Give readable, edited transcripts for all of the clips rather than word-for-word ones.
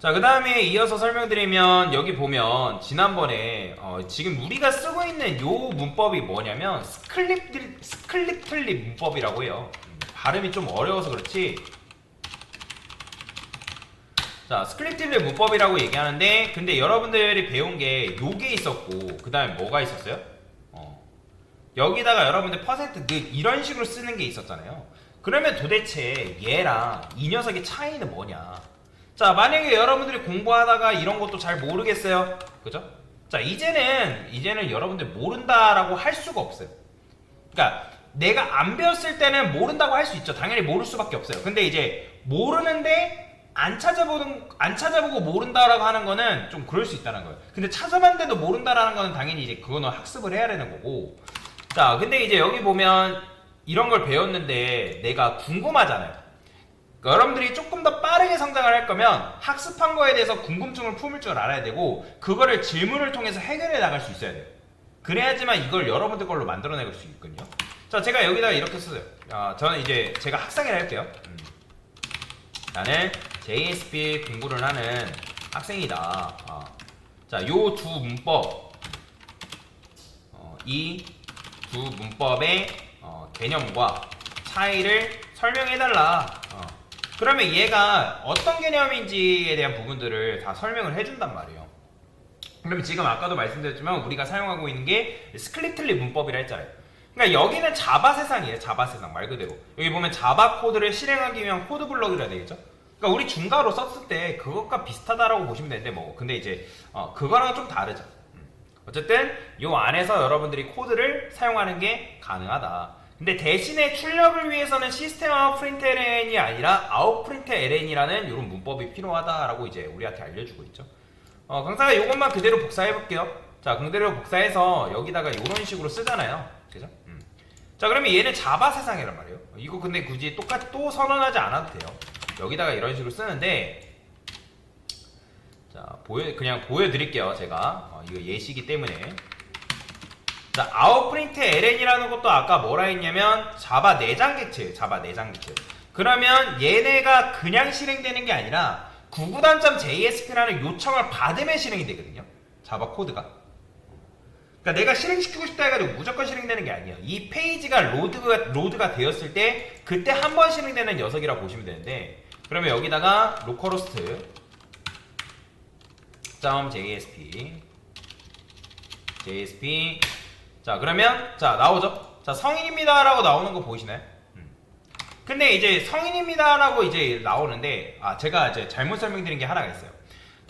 자, 그 다음에 이어서 설명드리면 여기 보면 지난번에 지금 우리가 쓰고 있는 요 문법이 뭐냐면 스클립틀리 문법이라고 해요. 발음이 좀 어려워서 그렇지. 자, 스클립틀리 문법이라고 얘기하는데, 근데 여러분들이 배운 게 요게 있었고, 그 다음에 뭐가 있었어요? 여기다가 여러분들 퍼센트 이런 식으로 쓰는 게 있었잖아요. 그러면 도대체 얘랑 이 녀석의 차이는 뭐냐? 자, 만약에 여러분들이 공부하다가 이런 것도 잘 모르겠어요. 그죠? 자, 이제는 여러분들 모른다라고 할 수가 없어요. 그러니까 내가 안 배웠을 때는 모른다고 할 수 있죠. 당연히 모를 수밖에 없어요. 근데 이제 모르는데 안 찾아보고 모른다라고 하는 거는 좀 그럴 수 있다는 거예요. 근데 찾아봤는데도 모른다라는 거는 당연히 이제 그거는 학습을 해야 되는 거고. 자, 근데 이제 여기 보면 이런 걸 배웠는데 내가 궁금하잖아요. 여러분들이 조금 더 빠르게 성장을 할 거면 학습한 거에 대해서 궁금증을 품을 줄 알아야 되고, 그거를 질문을 통해서 해결해 나갈 수 있어야 돼요. 그래야지만 이걸 여러분들 걸로 만들어낼 수 있거든요. 자, 제가 여기다가 이렇게 썼어요. 저는 이제 제가 학생이라 할게요. 나는 JSP 공부를 하는 학생이다. 자, 요 두 문법, 이 두 문법의 개념과 차이를 설명해달라. 그러면 얘가 어떤 개념인지에 대한 부분들을 다 설명을 해준단 말이에요. 그러면 지금 아까도 말씀드렸지만 우리가 사용하고 있는 게 스클립틀리 문법이라 했잖아요. 그러니까 여기는 자바 세상이에요. 자바 세상 말 그대로. 여기 보면 자바 코드를 실행하기 위한 코드 블럭이라 되겠죠. 그러니까 우리 중가로 썼을 때 그것과 비슷하다라고 보시면 되는데 뭐 근데 이제 그거랑 좀 다르죠. 어쨌든 요 안에서 여러분들이 코드를 사용하는 게 가능하다. 근데 대신에 출력을 위해서는 시스템 아웃 프린트 ln이 아니라 아웃 프린트 ln이라는 이런 문법이 필요하다라고 이제 우리한테 알려주고 있죠. 강사가 이것만 그대로 복사해 볼게요. 자, 그대로 복사해서 여기다가 이런 식으로 쓰잖아요. 그죠? 자, 그러면 얘는 자바 세상이란 말이에요. 이거 근데 굳이 똑같이 또 선언하지 않아도 돼요. 여기다가 이런 식으로 쓰는데, 자, 그냥 보여드릴게요. 제가 이거 예시기 때문에. 자, 아웃프린트 ln이라는 것도 아까 뭐라 했냐면 자바 내장 객체예요. 자바 내장 객체. 그러면 얘네가 그냥 실행되는 게 아니라 구구단.jsp라는 요청을 받으면 실행이 되거든요. 자바 코드가. 그러니까 내가 실행시키고 싶다 해가지고 무조건 실행되는 게 아니에요. 이 페이지가 로드가 되었을 때 그때 한 번 실행되는 녀석이라고 보시면 되는데, 그러면 여기다가 localhost .jsp 자, 그러면 자 나오죠. 자, 성인입니다 라고 나오는 거 보이시나요? 근데 이제 성인입니다 라고 이제 나오는데, 제가 이제 잘못 설명드린 게 하나가 있어요.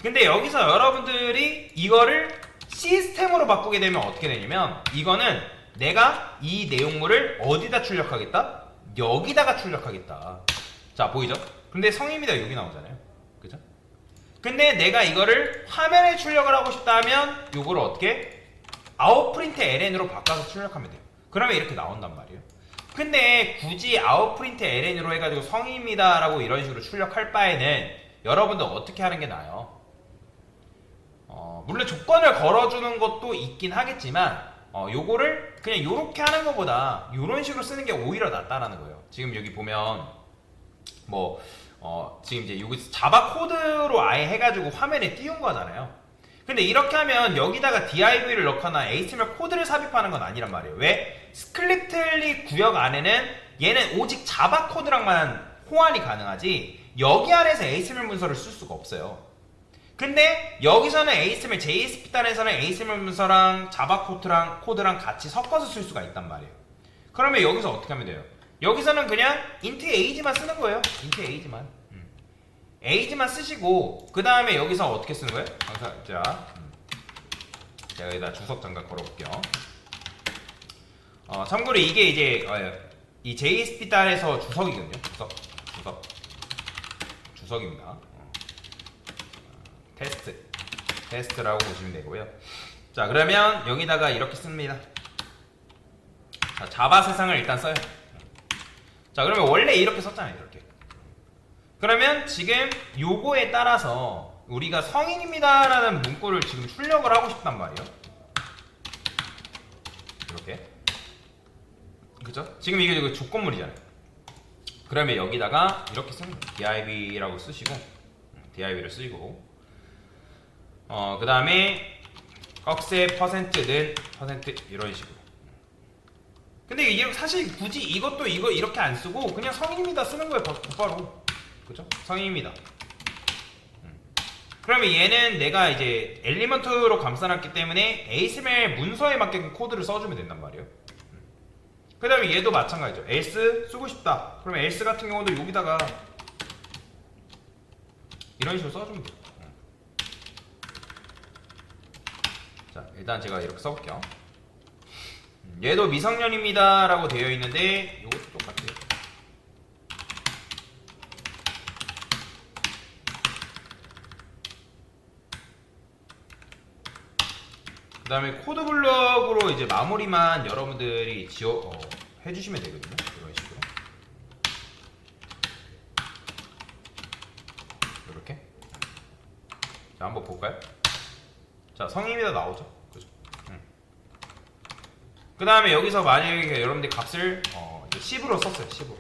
근데 여기서 여러분들이 이거를 시스템으로 바꾸게 되면 어떻게 되냐면, 이거는 내가 이 내용물을 어디다 출력하겠다? 여기다가 출력하겠다. 자, 보이죠? 근데 성인입니다 여기 나오잖아요. 그죠? 근데 내가 이거를 화면에 출력을 하고 싶다면 요거를 어떻게? 아웃프린트 ln으로 바꿔서 출력하면 돼요. 그러면 이렇게 나온단 말이에요. 근데 굳이 아웃프린트 ln으로 해가지고 성인입니다 라고 이런 식으로 출력할 바에는 여러분들 어떻게 하는 게 나아요? 물론 조건을 걸어주는 것도 있긴 하겠지만 요거를 그냥 요렇게 하는 것보다 요런 식으로 쓰는 게 오히려 낫다라는 거예요. 지금 여기 보면 뭐 지금 이제 여기 자바 코드로 아예 해가지고 화면에 띄운 거잖아요. 근데 이렇게 하면 여기다가 div를 넣거나 HTML 코드를 삽입하는 건 아니란 말이에요. 왜? 스클립틀리 구역 안에는 얘는 오직 자바 코드랑만 호환이 가능하지 여기 안에서 HTML 문서를 쓸 수가 없어요. 근데 여기서는 HTML, JSP 단에서는 HTML 문서랑 자바 코드랑 같이 섞어서 쓸 수가 있단 말이에요. 그러면 여기서 어떻게 하면 돼요? 여기서는 그냥 int age만 쓰는 거예요. int age만. age만 쓰시고, 그 다음에 여기서 어떻게 쓰는 거예요? 제가 여기다 주석 잠깐 걸어볼게요. 참고로 이게 이제 이 JSP 단에서 주석이거든요. 주석입니다. 테스트라고 보시면 되고요. 자, 그러면 여기다가 이렇게 씁니다. 자, 자바 세상을 일단 써요. 자, 그러면 원래 이렇게 썼잖아요. 이렇게. 그러면 지금 요거에 따라서 우리가 성인입니다 라는 문구를 지금 출력을 하고 싶단 말이에요. 이렇게. 그죠? 지금 이게 조건물이잖아요. 그러면 여기다가 이렇게 쓰면 div라고 쓰시고 DIV를 쓰고 그 다음에 꺽쇠 퍼센트는 퍼센트 이런 식으로. 근데 이게 사실 굳이 이것도 이거 이렇게 안 쓰고 그냥 성인입니다 쓰는 거예요. 곧바로. 그죠? 성인입니다. 그러면 얘는 내가 이제 엘리먼트로 감싸놨기 때문에 HTML 문서에 맞게 코드를 써주면 된단 말이에요. 그 다음에 얘도 마찬가지죠. else 쓰고 싶다. 그러면 else 같은 경우도 여기다가 이런 식으로 써주면 돼요. 자, 일단 제가 이렇게 써볼게요. 얘도 미성년입니다 라고 되어 있는데 이것도 똑같아요. 그 다음에 코드블럭으로 이제 마무리만 여러분들이 해주시면 되거든요. 이런 식으로. 이렇게. 자, 한번 볼까요? 자, 성인입니다 나오죠? 그죠? 그 다음에 여기서 만약에 여러분들이 값을 10으로 썼어요. 10으로.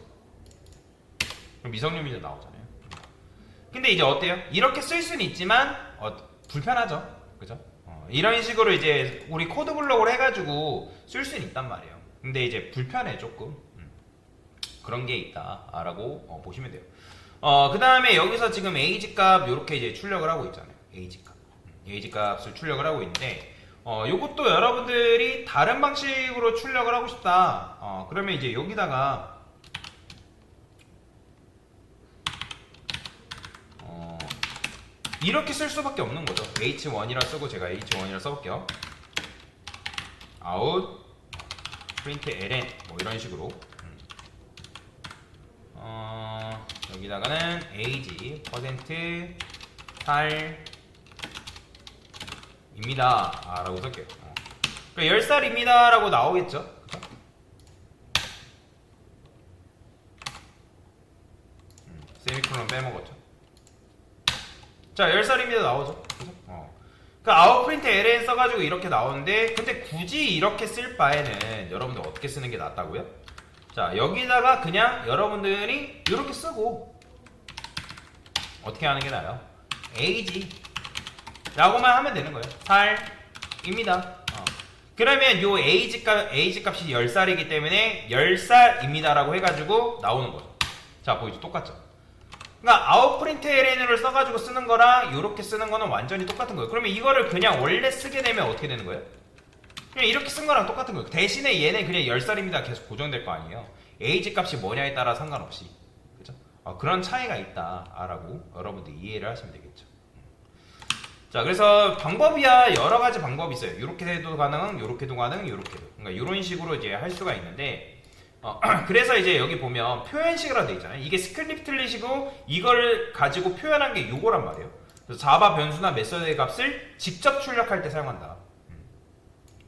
그럼 미성년이자 나오잖아요. 근데 이제 어때요? 이렇게 쓸 수는 있지만 불편하죠. 그죠? 이런 식으로 이제 우리 코드블록을 해가지고 쓸 수는 있단 말이에요. 근데 이제 불편해 조금. 그런 게 있다라고 보시면 돼요. 그 다음에 여기서 지금 age 값 이렇게 이제 출력을 하고 있잖아요. age 값. age 값을 출력을 하고 있는데 요것도 여러분들이 다른 방식으로 출력을 하고 싶다. 그러면 이제 여기다가 이렇게 쓸 수밖에 없는 거죠. h1이라 쓰고 제가 h1이라 써볼게요. out print ln 뭐 이런 식으로 여기다가는 age 퍼센트 살입니다 라고 쓸게요. 그러니까 10살입니다 라고 나오겠죠. 그쵸? 세미콜론 빼먹었죠. 자, 10살입니다 나오죠. 그죠? 그 아웃프린트 ln 써가지고 이렇게 나오는데, 근데 굳이 이렇게 쓸 바에는 여러분들 어떻게 쓰는 게 낫다고요? 자, 여기다가 그냥 여러분들이 이렇게 쓰고 어떻게 하는 게 나아요? age 라고만 하면 되는 거예요. 살입니다. 그러면 요 age 값이 10살이기 때문에 10살입니다 라고 해가지고 나오는 거죠. 자, 보이죠? 똑같죠? 그러니까 아웃프린트 ln을 써가지고 쓰는 거랑 이렇게 쓰는 거는 완전히 똑같은 거예요. 그러면 이거를 그냥 원래 쓰게 되면 어떻게 되는 거예요? 그냥 이렇게 쓴 거랑 똑같은 거예요. 대신에 얘는 그냥 10살입니다 계속 고정될 거 아니에요. age 값이 뭐냐에 따라 상관없이. 그죠? 그런 차이가 있다라고 여러분들 이해를 하시면 되겠죠. 자, 그래서 방법이야 여러 가지 방법이 있어요. 이렇게 해도 가능, 이렇게도 가능, 이렇게도. 그러니까 이런 식으로 이제 할 수가 있는데, 그래서 이제 여기 보면 표현식이라고 되어 있잖아요. 이게 스크립틀릿이고 이걸 가지고 표현한 게 요거란 말이에요. 그래서 자바 변수나 메서드의 값을 직접 출력할 때 사용한다.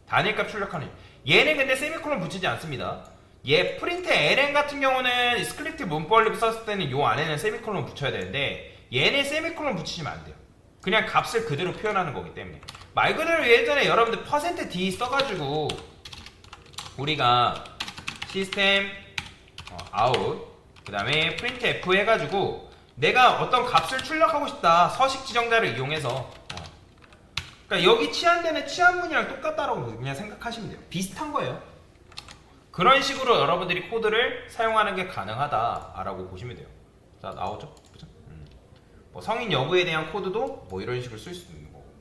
단일값 출력하는. 얘는 근데 세미콜론 붙이지 않습니다. 얘 프린트 ln 같은 경우는 스크립트 문법을 썼을 때는 요 안에는 세미콜론 붙여야 되는데 얘는 세미콜론 붙이시면 안 돼요. 그냥 값을 그대로 표현하는 거기 때문에. 말 그대로 예전에 여러분들 %d 써가지고 우리가 시스템 아웃 그 다음에 프린트 f 해가지고 내가 어떤 값을 출력하고 싶다. 서식 지정자를 이용해서 그러니까 여기 치환되는 치환문이랑 똑같다라고 그냥 생각하시면 돼요. 비슷한 거예요. 그런 식으로 여러분들이 코드를 사용하는 게 가능하다라고 보시면 돼요. 자, 나오죠? 그죠? 뭐 성인 여부에 대한 코드도 뭐 이런 식으로 쓸 수 있는 거고.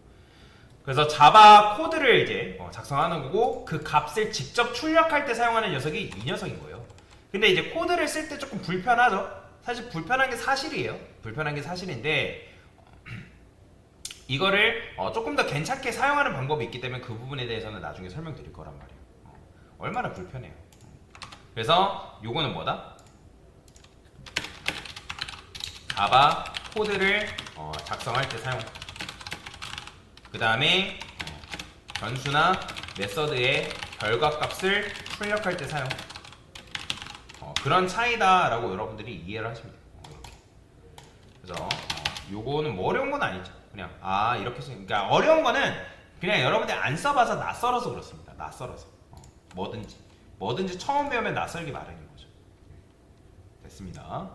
그래서 자바 코드를 이제 작성하는 거고 그 값을 직접 출력할 때 사용하는 녀석이 이 녀석인 거예요. 근데 이제 코드를 쓸 때 조금 불편하죠? 사실 불편한 게 사실이에요. 불편한 게 사실인데 이거를 조금 더 괜찮게 사용하는 방법이 있기 때문에 그 부분에 대해서는 나중에 설명드릴 거란 말이에요. 얼마나 불편해요. 그래서 요거는 뭐다? 자바 코드를 작성할 때 사용. 그 다음에 변수나 메서드의 결과값을 출력할 때 사용. 그런 차이다라고 여러분들이 이해를 하시면 돼요. 그래서 요거는 뭐 어려운 건 아니죠. 그냥 이렇게 쓰는. 그러니까 어려운 거는 그냥 여러분들 안 써봐서 낯설어서 그렇습니다. 낯설어서. 뭐든지 처음 배우면 낯설기 마련인 거죠. 됐습니다.